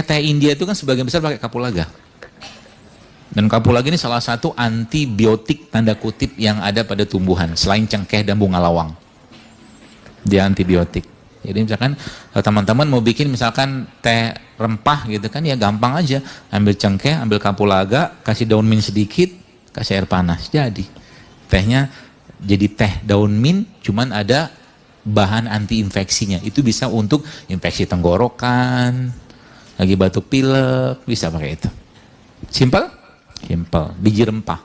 teh India itu kan sebagian besar pakai kapulaga. Dan kapulaga ini salah satu antibiotik tanda kutip yang ada pada tumbuhan selain cengkeh dan bunga lawang. Dia antibiotik. Jadi misalkan teman-teman mau bikin misalkan teh rempah gitu kan, ya gampang aja, ambil cengkeh, ambil kapulaga, kasih daun mint sedikit, kasih air panas, jadi tehnya jadi teh daun mint, cuman ada bahan anti infeksinya. Itu bisa untuk infeksi tenggorokan, lagi batuk pilek, bisa pakai itu. Simple? Simple. Biji rempah.